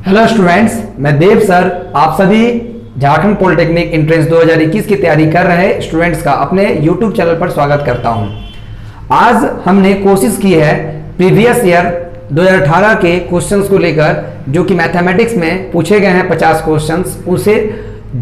Hello students, मैं देव sir आप सभी झारखंड पॉलिटेक्निक एंट्रेंस 2021 की तैयारी कर रहे स्टूडेंट्स का अपने यूट्यूब चैनल पर स्वागत करता हूं। आज हमने कोशिश की है प्रीवियस ईयर 2018 के क्वेश्चंस को लेकर, जो कि मैथमेटिक्स में पूछे गए हैं 50 क्वेश्चंस, उसे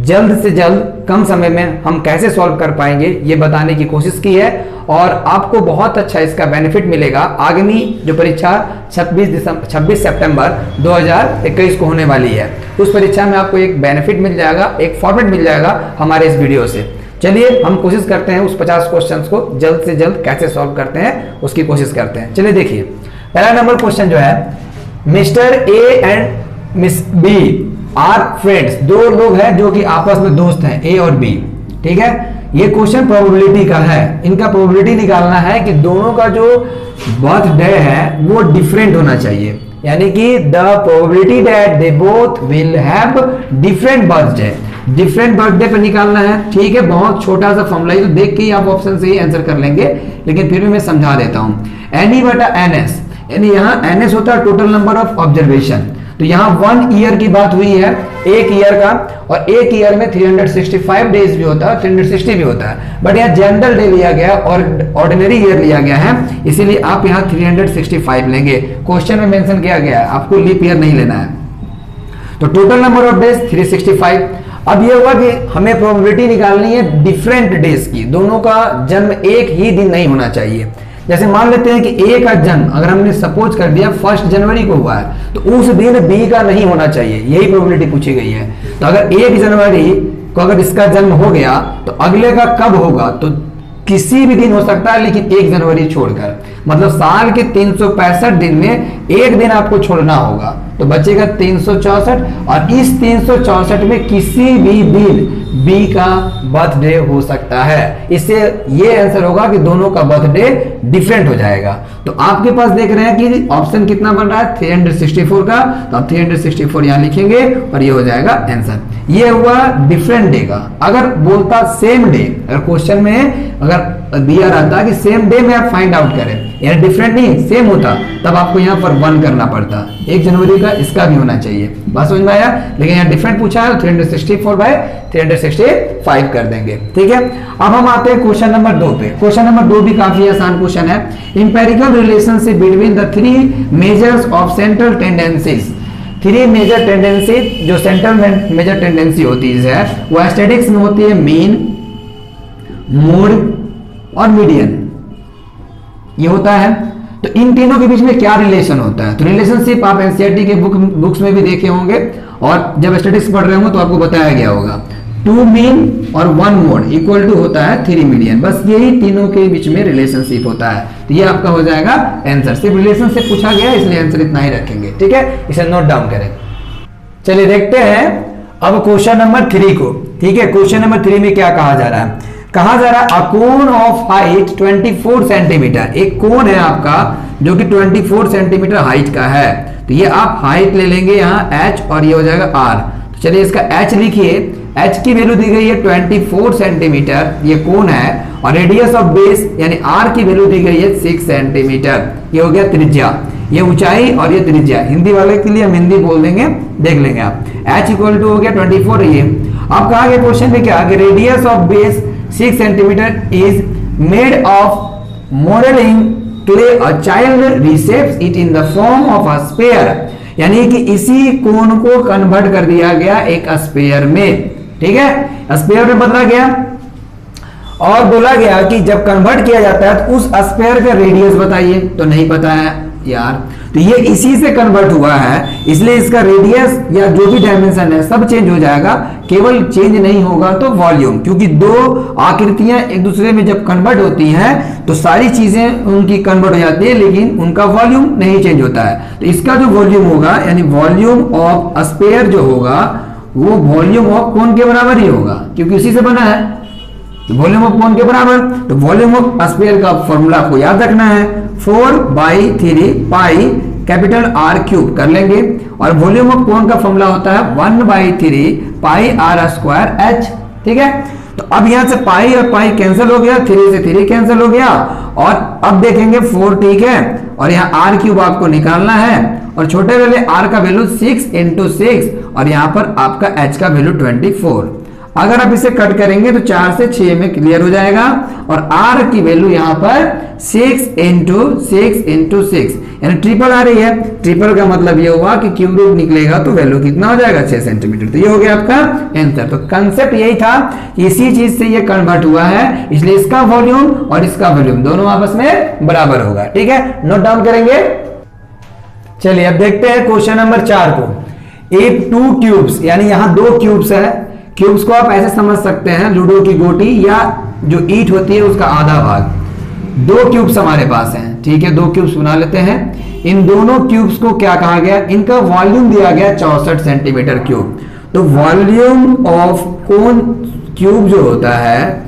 जल्द से जल्द कम समय में हम कैसे सॉल्व कर पाएंगे ये बताने की कोशिश की है। और आपको बहुत अच्छा इसका बेनिफिट मिलेगा। आगामी जो परीक्षा 26 सितंबर 2021 को होने वाली है, उस परीक्षा में आपको एक बेनिफिट मिल जाएगा, एक फॉर्मेट मिल जाएगा हमारे इस वीडियो से। चलिए हम कोशिश करते हैं उस 50 क्वेश्चंस को जल्द से जल्द कैसे सॉल्व करते हैं उसकी कोशिश करते हैं। चलिए देखिए, पहला नंबर क्वेश्चन जो है, mister A and miss B are friends. दो लोग हैं जो कि आपस में दोस्त हैं, ए और बी। ठीक है, ये क्वेश्चन प्रोबेबिलिटी का है। इनका प्रोबेबिलिटी निकालना है कि दोनों का जो बर्थडे है वो डिफरेंट होना चाहिए, यानी कि the probability that they both will have different birthday. Different birthday पे निकालना है। ठीक है, बहुत छोटा सा फॉर्मूला है, तो देख के ही आप ऑप्शन से ही आंसर कर लेंगे, लेकिन फिर भी मैं समझा देता हूं। एनी बटा एन एस, यानी यहाँ एन एस होता है टोटल नंबर ऑफ ऑब्जर्वेशन। तो यहाँ 1 ईयर की बात हुई है, एक ईयर का, और एक ईयर में 365 डेज भी होता है, 360 भी होता है, बट यहाँ जनरल डे लिया गया और ऑर्डिनरी ईयर लिया गया है, इसीलिए आप यहाँ 365 लेंगे। क्वेश्चन में मेंशन किया गया है, आपको लीप ईयर नहीं लेना है। तो टोटल नंबर ऑफ डेज 365। अब ये हुआ कि हमें प्रोबेबिलिटी निकालनी है डिफरेंट डेज की, दोनों का जन्म एक ही दिन नहीं होना चाहिए। जैसे मान लेते हैं कि ए का जन्म अगर हमने सपोज कर दिया 1 जनवरी को हुआ है, तो उस दिन बी का नहीं होना चाहिए, यही प्रोबेबिलिटी पूछी गई है। तो अगर 1 जनवरी को अगर इसका जन्म हो गया, तो अगले का कब होगा, तो किसी भी दिन हो सकता है, लेकिन 1 जनवरी छोड़कर। मतलब साल के 365 दिन में एक दिन आपको छोड़ना होगा, तो बचेगा 364, और इस 364 में किसी भी दिन बी का बर्थडे हो सकता है। इससे ये आंसर होगा कि दोनों का बर्थडे डिफरेंट हो जाएगा। तो आपके पास देख रहे हैं कि ऑप्शन कितना बन रहा है, 364 का, तो आप 364 यहां लिखेंगे और ये हो जाएगा आंसर। ये हुआ डिफरेंट डे का। अगर बोलता सेम डे, अगर क्वेश्चन में अगर दिया रहता कि सेम डे में आप फाइंड आउट करें, यानी डिफरेंट नहीं सेम होता, तब आपको यहाँ पर 1 करना पड़ता। 1 जनवरी का इसका भी होना चाहिए, बात समझ में आया। लेकिन यहाँ डिफरेंट पूछा है, तो 364 बाय 365 कर देंगे। ठीक है, अब हम आते हैं क्वेश्चन नंबर 2 पे। क्वेश्चन नंबर 2 भी काफी आसान क्वेश्चन है। Empirical relationship between the 3 measures of central tendencies. 3 major tendency, जो सेंट्रल मेजर टेंडेंसी होती है वो एस्थेटिक्स में होती है मीन, मोड और मीडियन, ये होता है। तो इन तीनों के बीच में क्या रिलेशन होता है, तो रिलेशनशिप आप एनसीईआरटी के बुक्स में भी देखे होंगे, और जब स्टैटिस्टिक्स पढ़ रहे होंगे तो आपको बताया गया होगा। 2 मीन और 1 मोड इक्वल टू होता है 3 मीडियन। बस यही तीनों के बीच में रिलेशनशिप होता है। तो ये आपका हो जाएगा आंसर। सिर्फ रिलेशनशिप पूछा गया है, इसलिए आंसर इतना ही रखेंगे। ठीक है, इसे नोट डाउन करें। चलिए देखते हैं अब क्वेश्चन नंबर 3 को। ठीक है, क्वेश्चन नंबर 3 में क्या कहा जा रहा है, कहा जा रहा है अ कोन ऑफ हाइट 24 सेंटीमीटर। एक कोन है आपका जो कि 24 सेंटीमीटर हाइट का है। तो ये आप हाइट ले लेंगे यहाँ h, और ये हो जाएगा r। तो चलिए इसका h लिखिए। h की वैल्यू दी गई है 24 सेंटीमीटर, ये कोन है, और रेडियस ऑफ बेस यानी r की वैल्यू दी गई है 6 सेंटीमीटर। ये हो गया त्रिज्या, ये ऊंचाई और ये त्रिज्या। हिंदी वाले के लिए हम हिंदी बोल देंगे, देख लेंगे आप। h इक्वल टू हो गया 24। ये अब कहा गया क्वेश्चन में क्या, radius of base 6 centimetre is made of modelling clay a child reshapes it in the form of a sphere. यानी कि इसी कोन को कन्वर्ट कर दिया गया एक स्फीयर में। ठीक है, स्फीयर में बदला गया, और बोला गया कि जब कन्वर्ट किया जाता है तो उस स्फीयर का रेडियस बताइए। तो नहीं पता है यार, तो ये इसी से कन्वर्ट हुआ है, इसलिए इसका रेडियस या जो भी डायमेंशन है सब चेंज हो जाएगा। केवल चेंज नहीं होगा तो वॉल्यूम, क्योंकि दो आकृतियां एक दूसरे में जब कन्वर्ट होती हैं तो सारी चीजें उनकी कन्वर्ट हो जाती है, लेकिन उनका वॉल्यूम नहीं चेंज होता है। तो इसका जो वॉल्यूम होगा, यानी वॉल्यूम ऑफ स्फीयर जो होगा वो वॉल्यूम ऑफ कोन के बराबर ही होगा, क्योंकि उसी से बना है। वॉल्यूम ऑफ कोन के बराबर, तो वॉल्यूम ऑफ स्फीयर का फॉर्मूला आपको याद रखना है, 4/3 पाई कैपिटल R क्यूब कर लेंगे, और वॉल्यूम ऑफ कोन का फॉर्मूला होता है 1/3 पाई R² H। ठीक है, तो अब यहां से पाई और पाई कैंसिल हो गया, 3 से 3 कैंसिल हो गया, और अब देखेंगे 4, ठीक है, और यहाँ आर क्यूब आपको निकालना है, और छोटे वाले आर का वैल्यू 6 × 6, और यहाँ पर आपका एच का वैल्यू 24। अगर आप इसे कट करेंगे तो 4 से 6 में क्लियर हो जाएगा, और आर की वैल्यू यहाँ पर 6 × 6 × 6 यानी ट्रिपल आ रही है। ट्रिपल का मतलब ये हुआ कि क्यूब रूट निकलेगा तो वैल्यू कितना हो जाएगा, 6 सेंटीमीटर। तो ये हो गया आपका आंसर। तो कंसेप्ट यही था कि इसी चीज से ये कन्वर्ट हुआ है, इसलिए इसका वॉल्यूम और इसका वॉल्यूम दोनों आपस में बराबर होगा। ठीक है, नोट डाउन करेंगे। चलिए अब देखते हैं क्वेश्चन नंबर 4 को। इफ 2 क्यूब्स, यानी यहां 2 क्यूब्स है। क्यूब्स को आप ऐसे समझ सकते हैं, लूडो की गोटी या जो ईंट होती है उसका आधा भाग। 2 क्यूब्स हमारे पास हैं, ठीक है, 2 क्यूब्स बना लेते हैं। इन दोनों क्यूब्स को क्या कहा गया, इनका वॉल्यूम दिया गया 64 सेंटीमीटर क्यूब। तो वॉल्यूम ऑफ कोन क्यूब जो होता है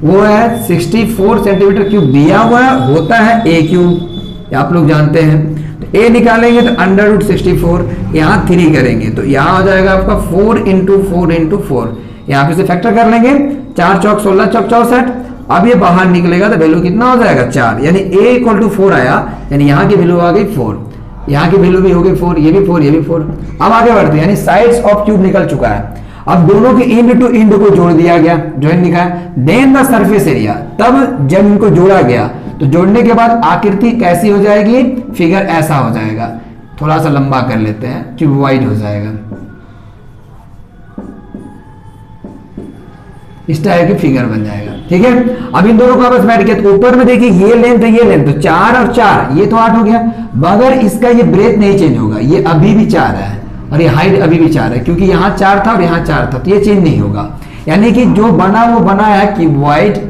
वो है 64 सेंटीमीटर क्यूब दिया हुआ होता है ए क्यूब, आप लोग जानते हैं। तो ए निकालेंगे तो √64, यहां 3 करेंगे तो यहां हो जाएगा आपका 4 × 4 × 4, यहां पे से फैक्टर कर लेंगे, 4 चौक 16 चौक 64। अब ये बाहर निकलेगा तो वैल्यू कितना हो जाएगा, 4, यानी a = 4 आया, यानी यहाँ की वैल्यू आ गई 4, यहाँ की वैल्यू भी हो गई 4, ये भी 4, ये भी 4। अब आगे बढ़ते हैं, यानी साइड्स ऑफ क्यूब निकल चुका है। अब दोनों के इंड टू इंड को जोड़ दिया गया, ज्वाइन लिखा है। देन द सरफेस एरिया, तब जब इनको जोड़ा गया तो जोड़ने के बाद आकृति कैसी हो जाएगी, फिगर ऐसा हो जाएगा। थोड़ा सा लंबा कर लेते हैं, क्यूबॉइड हो जाएगा, इस टाइप की फिगर बन जाएगा। ठीक है, अब इन दोनों को आपस में ऐड किया तो ऊपर में देखिए ये लेंथ है, ये लेंथ, तो 4 और 4 ये तो 8 हो गया, मगर इसका ये ब्रेथ नहीं चेंज होगा, ये अभी भी 4 है और ये हाइट अभी भी 4 है, क्योंकि यहाँ 4 था और यहाँ 4 था, तो ये चेंज नहीं होगा। यानी कि जो बना वो बना है क्यूबॉइड,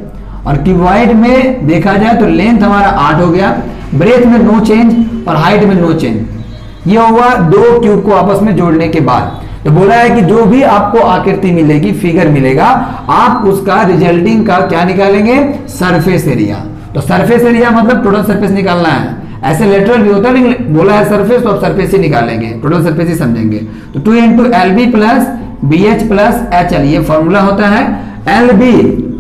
और क्यूबॉइड में देखा जाए तो लेंथ हमारा 8 हो गया, ब्रेथ में नो चेंज और हाइट में नो चेंज। ये हुआ 2 क्यूब को आपस में जोड़ने के बाद। तो बोला है कि जो भी आपको आकृति मिलेगी, फिगर मिलेगा, आप उसका रिजल्टिंग का क्या निकालेंगे, सरफेस एरिया। तो सरफेस एरिया मतलब टोटल सरफेस निकालना है। ऐसे लेटरल भी होता है, लेकिन बोला है सरफेस तो आप सरफेस ही निकालेंगे, टोटल सरफेस ही समझेंगे। तो 2 × LB + BH + HL ये फॉर्मूला होता है। LB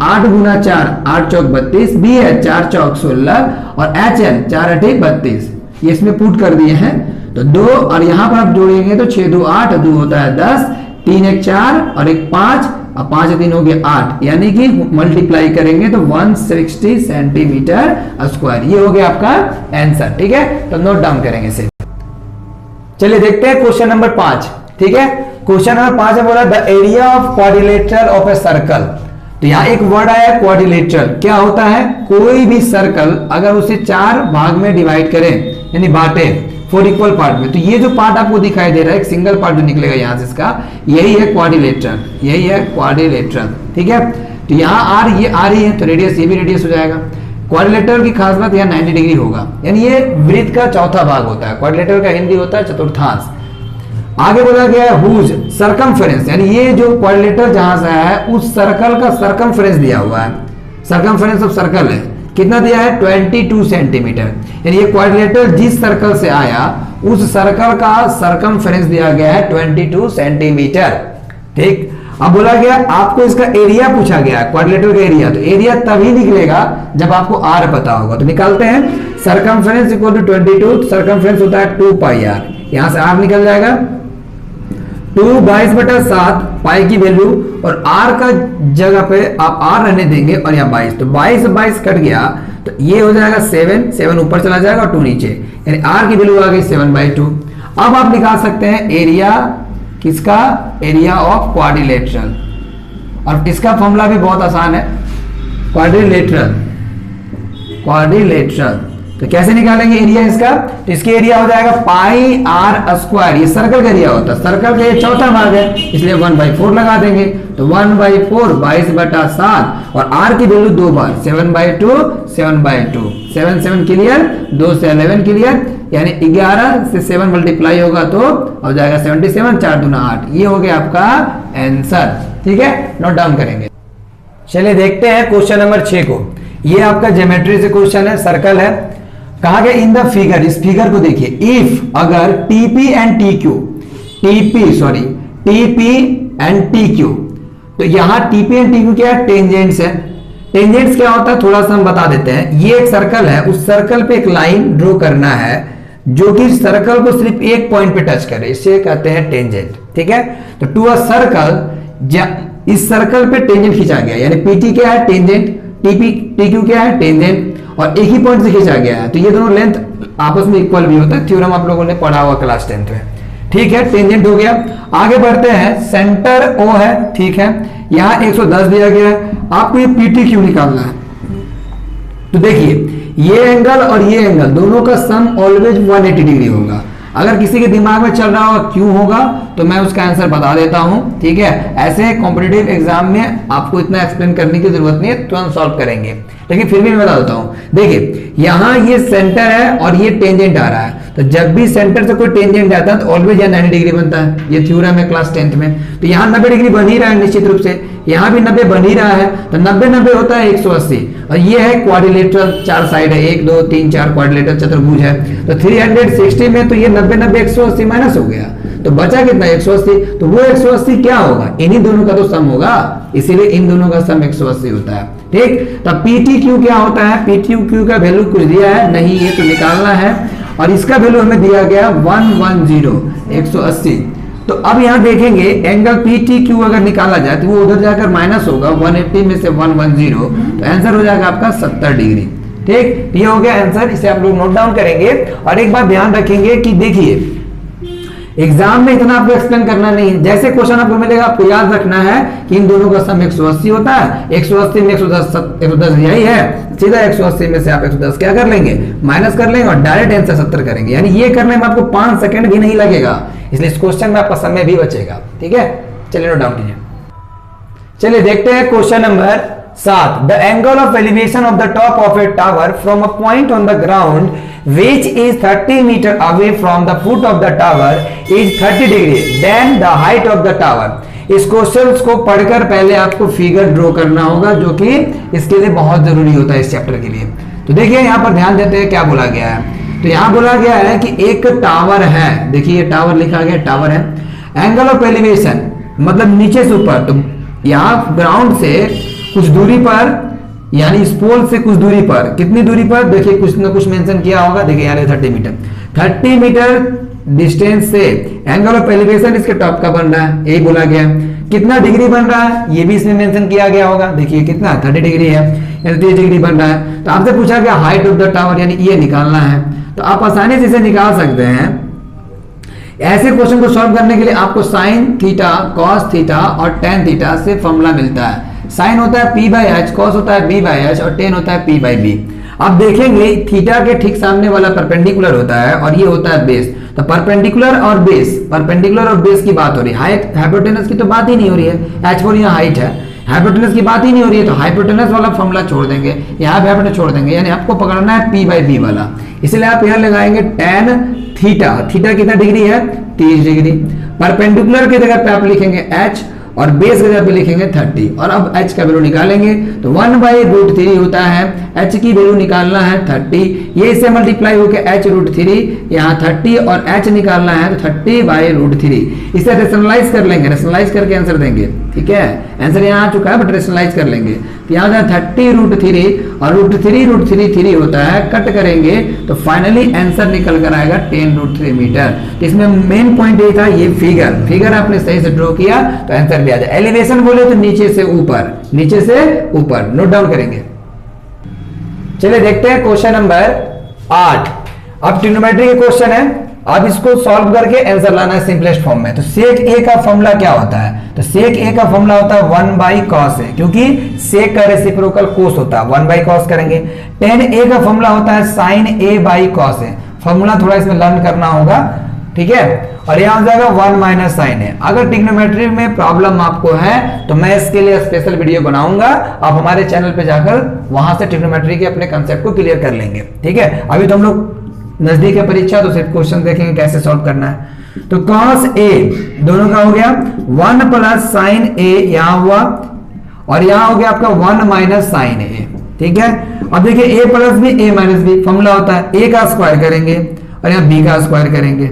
8 × 4 8 चौक 32, BH 4 चौक 16 और HL 4 8 32, ये इसमें पुट कर दिए हैं। तो 2 और यहां पर आप जोड़ेंगे तो 6 2 8, 2 होता है 10, 3 1 4 और 1 5 और 5 3 हो गया 8, यानी कि मल्टीप्लाई करेंगे तो 160 सेंटीमीटर स्क्वायर। ये हो गया आपका आंसर। ठीक है, तो नोट डाउन करेंगे इसे। चलिए देखते हैं क्वेश्चन नंबर 5। ठीक है, क्वेश्चन नंबर 5 में बोला the area of quadrilateral of a circle. तो यहाँ एक वर्ड आया क्वाड्रिलेटरल। क्या होता है, कोई भी सर्कल अगर उसे 4 भाग में डिवाइड करें, यानी बांटे 4 इक्वल पार्ट में, तो ये जो पार्ट आपको दिखाई दे रहा है, एक सिंगल पार्ट जो निकलेगा यहाँ से इसका, यही है क्वाड्रिलेटरल, यही है क्वाड्रिलेटरल। ठीक है, तो यहाँ आर ये आ रही है तो रेडियस ये भी रेडियस हो जाएगा। क्वाड्रिलेटरल की खास बात यहाँ 90 डिग्री होगा, यानी ये वृत्त का चौथा भाग होता है। क्वाड्रिलेटरल का हिंदी होता है चतुर्थांश। आगे बोला गया है हुज सरकमफेरेंस, यानी ये जो क्वाड्रिलेटरल जहां से आया है उस सर्कल का सरकमफेरेंस दिया हुआ है। सरकमफेरेंस ऑफ सर्कल है कितना दिया है, 22 सेंटीमीटर। यानी ये क्वाड्रिलेटरल जिस सर्कल से आया उस सर्कल का सरकमफेरेंस दिया गया है 22 सेंटीमीटर। ठीक, अब बोला गया आपको इसका एरिया पूछा गया है, क्वाड्रिलेटरल का एरिया। तो एरिया तभी निकलेगा जब आपको आर पता होगा। तो निकालते हैं, सरकमफेरेंस = 22, सरकमफेरेंस होता है 2πr, यहां से आर निकल जाएगा 2 22/7 पाई की वैल्यू, और आर का जगह पे आप आर रहने देंगे और यहाँ 22, तो 22 कट गया तो ये हो जाएगा 7 ऊपर चला जाएगा और 2 नीचे, यानी आर की वैल्यू आ गई 7/2। अब आप निकाल सकते हैं एरिया किसका, एरिया ऑफ क्वाड्रिलेटरल, और इसका फॉर्मूला भी बहुत आसान है, क्वाड्रिलेटरल। तो कैसे निकालेंगे एरिया इसका, तो इसके एरिया हो जाएगा πr²। ये सर्कल का एरिया होता है, सर्कल का ये चौथा भाग है, इसलिए 1/4 लगा देंगे। तो 1/4 22/7 और r की वैल्यू 2 बार 7/2 7/2, 7 7 क्लियर, 2 से 11 क्लियर, यानी 11 से 7 मल्टीप्लाई होगा तो हो जाएगा 77, 4 दूना 8। ये हो गया आपका आंसर। ठीक है, नोट डाउन करेंगे। चलिए देखते हैं क्वेश्चन नंबर 6 को। ये आपका ज्योमेट्री से क्वेश्चन है, सर्कल है। कहा गया इन द फिगर, इस फिगर को देखिए, इफ अगर TP एंड TQ तो यहां टीपी एंड टीक्यू क्या है, टेंजेंट्स है। टेंजेंट्स क्या होता है थोड़ा सा हम बता देते हैं। ये एक सर्कल है, उस सर्कल पे एक लाइन ड्रॉ करना है जो कि सर्कल को सिर्फ एक पॉइंट पे टच करे, इसे कहते हैं टेंजेंट। ठीक है, तो टू अ सर्कल, इस सर्कल पे टेंजेंट खींचा गया, यानी पीटी क्या है, टेंजेंट, टीपी टीक्यू क्या है, टेंजेंट, और एक ही पॉइंट से खींचा गया है, तो ये दोनों लेंथ आपस में इक्वल भी होता है। थ्योरम आप लोगों ने पढ़ा हुआ क्लास 10th में। ठीक है, टेंजेंट हो गया। आगे बढ़ते हैं, सेंटर ओ है, ठीक है, यहां 110 दिया गया है, आपको ये पीटी क्यू निकालना है। तो देखिए ये एंगल और ये एंगल दोनों का सम ऑलवेज 180 डिग्री होगा। अगर किसी के दिमाग में चल रहा होगा क्यों होगा, तो मैं उसका आंसर बता देता हूं। ठीक है, ऐसे कॉम्पिटिटिव एग्जाम में आपको इतना एक्सप्लेन करने की जरूरत नहीं है, तुरंत सॉल्व करेंगे, लेकिन फिर भी मैं बता देता हूं। देखिए यहां ये सेंटर है और ये टेंजेंट आ रहा है, तो जब भी सेंटर से कोई टेंजेंट आता है तो ऑलवेज यहां 90 डिग्री बनता है। ये थ्योरम है क्लास 10th में। तो यहां 90 डिग्री बन ही रहा है निश्चित रूप से, यहां भी 90 बन ही रहा है, तो 90 90 होता है 180। और ये है क्वाड्रिलेटरल, 4 साइड है, 1 2 3 4 क्वाड्रिलेटरल चतुर्भुज है। तो 360 में तो ये 90 90 180 माइनस हो गया, तो बचा कितना, 180। तो वो 180 क्या होगा, इन्हीं दोनों का तो सम होगा, इसीलिए इन दोनों का सम 180 होता है। ठीक, तो पीटी क्यू क्या होता है, पीटी क्यू का वैल्यू कुछ दिया है नहीं, ये तो निकालना है, और इसका वैल्यू हमें दिया गया 110, 180। तो अब यहां देखेंगे एंगल पीटी क्यू अगर निकाला जाए तो वो उधर जाकर माइनस होगा, 180 में से 110, तो आंसर हो जाएगा आपका 70 डिग्री। ठीक, ये हो गया आंसर, इसे आप लोग नोट डाउन करेंगे। और एक बात ध्यान रखेंगे कि देखिए एग्जाम में इतना आपको एक्सप्लेन करना नहीं है, जैसे क्वेश्चन आपको मिलेगा आपको याद रखना है कि इन दोनों का सम 180 होता है, 180 में 110 यही है, सीधा 180 में से आप 110 क्या कर लेंगे, माइनस कर लेंगे और डायरेक्ट आंसर 70 करेंगे। यानी ये करने में आपको 5 सेकंड भी नहीं लगेगा, इसलिए इस क्वेश्चन में आपका समय भी बचेगा। ठीक है, चलिए नोट डाउन कीजिए। चलिए देखते हैं question number 7। The angle of elevation of the top of A tower from a point on the ground which is 30 meter away from the foot of the tower is 30 degree then the height of the tower। इस question को पढ़कर पहले आपको figure draw करना होगा, जो कि इसके लिए बहुत जरूरी होता है इस चैप्टर के लिए। तो देखिए यहां पर ध्यान देते हैं क्या बोला गया है। तो यहां बोला गया है कि एक टावर है, देखिए टावर लिखा गया, टावर है, एंगल ऑफ एलिवेशन मतलब नीचे से ऊपर, तो यहां ग्राउंड से कुछ दूरी पर, यानी इस पोल से कुछ दूरी पर, कितनी दूरी पर, देखिए कुछ ना कुछ मेंशन किया होगा, देखिए यहाँ 30 मीटर, 30 मीटर डिस्टेंस से एंगल ऑफ एलिवेशन इसके टॉप का बन रहा है, यही बोला गया। कितना डिग्री बन रहा है ये भी इसमें मेंशन किया गया होगा, देखिए कितना 30 डिग्री है, यानी 30 डिग्री बन रहा है। तो आपसे पूछा गया हाइट ऑफ द टावर, यानी ये निकालना है, तो आप आसानी से इसे निकाल सकते हैं। ऐसे क्वेश्चन को सॉल्व करने के लिए आपको साइन थीटा, कॉस थीटा और टेन थीटा से फॉर्मूला मिलता है। साइन होता है p बाई एच, कॉस होता है b बाई एच और टेन होता है p बाई बी। अब देखेंगे थीटा के ठीक सामने वाला परपेंडिकुलर होता है और ये होता है बेस। तो परपेंडिकुलर और बेस, परपेंडिकुलर और बेस की बात हो रही है, हाइट हाइपोटेनस की तो बात ही नहीं हो रही है, h4 यहाँ हाइट है, हाइपोटेनस की बात ही नहीं हो रही है, तो हाइपोटेनस वाला फॉर्मूला छोड़ देंगे, यहाँ पे हाइपोटेनस छोड़ देंगे, यानी आपको पकड़ना है p बाई बी वाला। इसलिए आप यहाँ लगाएंगे टेन थीटा, थीटा कितना डिग्री है, 30 डिग्री। परपेंडिकुलर की जगह पे आप लिखेंगे h और बेस की जगह पे लिखेंगे 30, और अब h का वैल्यू निकालेंगे तो 1/√3 होता है, h की वैल्यू निकालना है 30, ये इससे मल्टीप्लाई होकर h√3, यहाँ 30 और h निकालना है तो 30/√3। इसे रेशनलाइज कर लेंगे, रेशनलाइज करके आंसर देंगे। ठीक है, आंसर यहाँ आ चुका है बट रेशनलाइज कर लेंगे, तो यहाँ 30√3 और √3 होता है, कट करेंगे तो फाइनली आंसर निकल कर आएगा 10√3 मीटर। तो इसमें मेन पॉइंट ये था, ये फिगर आपने सही से ड्रॉ किया तो आंसर भी आ जाए। एलिवेशन बोले तो नीचे से ऊपर, नीचे से ऊपर, नोट डाउन करेंगे। चलिए देखते हैं क्वेश्चन नंबर 8। अब ट्रिग्नोमेट्री के क्वेश्चन है, अब इसको सॉल्व करके आंसर लाना है सिंपलेस्ट फॉर्म में। तो सेक ए का फॉर्मूला क्या होता है, तो सेक ए का फॉर्मूला होता है 1/cos ए, क्योंकि सेक का रेसिप्रोकल कोस होता है, 1/cos करेंगे। टेन ए का फॉर्मूला होता है sin a by cos A, formula थोड़ा इसमें लर्न करना होगा। ठीक है, और यहां हो जाएगा 1 - sin ए। अगर ट्रिग्नोमेट्री में प्रॉब्लम आपको है तो मैं इसके लिए स्पेशल वीडियो बनाऊंगा, आप हमारे चैनल पे जाकर वहां से ट्रिग्नोमेट्री के अपने कंसेप्ट को क्लियर कर लेंगे। ठीक है, अभी तो हम लोग नजदीक है परीक्षा, तो सिर्फ क्वेश्चन देखेंगे कैसे सॉल्व करना है। तो cos a दोनों का हो गया 1 + sin a, यहां हुआ, और यहां हो गया आपका 1 - sin a। ठीक है, अब देखिए a + b a - b formula होता है, a का स्क्वायर करेंगे और यहाँ b का स्क्वायर करेंगे,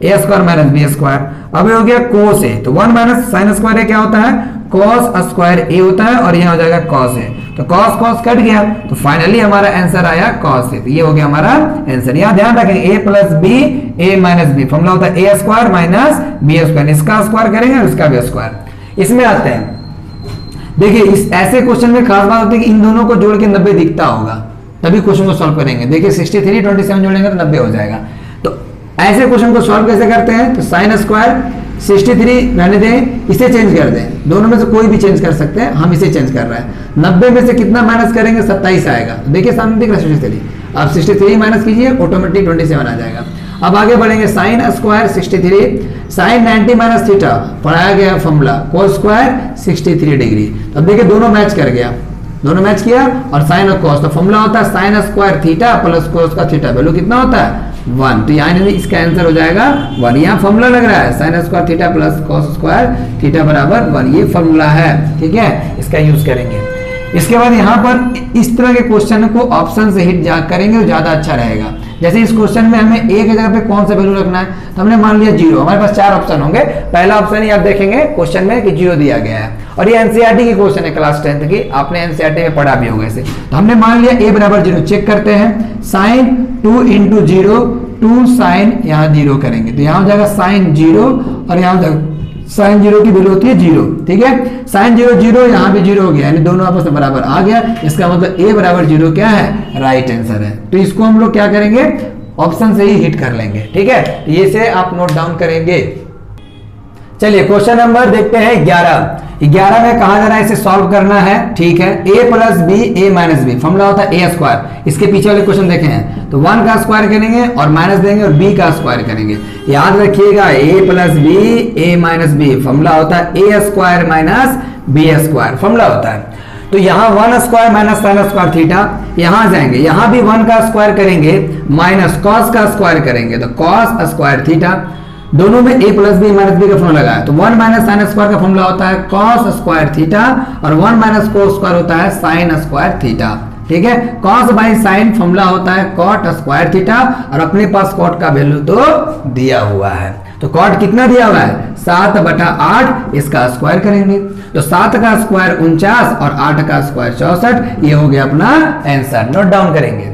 ए स्क्वायर माइनस बी स्क्वायर। अब ये हो गया कोस ए, तो 1 माइनस साइन स्क्वायर ए क्या होता है, कॉस स्क्वायर ए होता है, और यहाँ हो जाएगा कॉस ए, तो कॉस कॉस कट गया, तो फाइनली हमारा आंसर आया कॉस ए। तो ये हो गया हमारा आंसर। यहाँ ध्यान रखेंगे ए प्लस बी ए माइनस बी, फॉर्मूला होता है a square minus b square, इसका स्क्वायर करेंगे और इसका भी स्क्वायर। इसमें आते हैं, देखिए इस ऐसे क्वेश्चन में खास बात होती है कि इन दोनों को जोड़ के 90 दिखता होगा, तभी क्वेश्चन को सॉल्व करेंगे। देखिए 63 27 जोड़ेंगे तो 90 हो जाएगा। तो ऐसे क्वेश्चन को सॉल्व कैसे करते हैं, तो साइन स्क्वायर 63 रहने दें, इसे चेंज कर दें, दोनों में से कोई भी चेंज कर सकते हैं, हम इसे चेंज कर रहे हैं। 90 में से कितना माइनस करेंगे, 27 आएगा। देखिए सामने दिख रहा है 63, अब 63 माइनस कीजिए, ऑटोमेटिक 27 आ जाएगा। अब आगे बढ़ेंगे, sine square 63 sine 90 minus theta, पढ़ाया गया फॉर्मूला कोस स्क्वायर 63 डिग्री। अब देखिए दोनों मैच कर गया, दोनों मैच किया, और साइन और कॉस, तो फॉर्मूला होता है sign square theta plus cos का थीटा, वैल्यू कितना होता है 1, तो यहाँ इसका आंसर हो जाएगा 1। यहाँ फॉर्मूला लग रहा है sign square theta plus cos square theta बराबर 1, ये फॉर्मूला है, ठीक है, इसका यूज करेंगे। इसके बाद यहाँ पर इस तरह के क्वेश्चन को ऑप्शन से हिट करेंगे तो ज्यादा अच्छा रहेगा। जैसे इस क्वेश्चन में हमें ए की जगह पे कौन सा वैल्यू रखना है, तो हमने मान लिया 0, हमारे पास 4 ऑप्शन होंगे। पहला ऑप्शन ही आप देखेंगे क्वेश्चन में कि 0 दिया गया है, और ये एनसीईआरटी की क्वेश्चन है क्लास 10th की, आपने एनसीईआरटी में पढ़ा भी होगा इसे। तो हमने मान लिया ए बराबर 0, चेक करते हैं, साइन 2 इंटू 0 2 साइन, यहाँ 0 करेंगे तो यहाँ हो जाएगा साइन 0, और यहाँ हो जाएगा साइन 0 की वैल्यू होती है 0, ठीक है, साइन 0 0, यहाँ भी 0 हो गया, यानी दोनों आपस में बराबर आ गया। इसका मतलब ए बराबर 0 क्या है, राइट आंसर है। तो इसको हम लोग क्या करेंगे, ऑप्शन से ही हिट कर लेंगे, ठीक है, ये से आप नोट डाउन करेंगे। चलिए क्वेश्चन नंबर देखते हैं 11 में कहा जा रहा है इसे सॉल्व करना है, ठीक है, a plus B A minus B, formula होता है ए स्क्वायर। इसके पीछे वाले क्वेश्चन देखे हैं, तो 1 का स्क्वायर करेंगे और माइनस देंगे और b का स्क्वायर करेंगे। याद रखिएगा a plus B A minus B, formula होता है a square minus b square, formula होता है। तो यहाँ 1 square minus sine square theta, यहाँ जाएंगे, यहाँ भी 1 का स्क्वायर करेंगे माइनस कॉस का स्क्वायर करेंगे, तो कॉस स्क्वायर थीटा, दोनों में a plus B minus B का फॉर्मूला लगाया, तो 1 माइनस साइन स्क्वायर का फॉर्मूला होता है कॉस स्क्वायर थीटा, और 1 माइनस कोस स्क्वायर होता है साइन स्क्वायर थीटा, ठीक है। कॉस बाई साइन फॉर्मूला होता है कॉट स्क्वायर थीटा, और अपने पास कॉट का वैल्यू तो दिया हुआ है, तो कॉट कितना दिया हुआ है 7/8, इसका स्क्वायर करेंगे, तो 7 का स्क्वायर 49 और 8 का स्क्वायर 64, ये हो गया अपना आंसर। नोट डाउन करेंगे।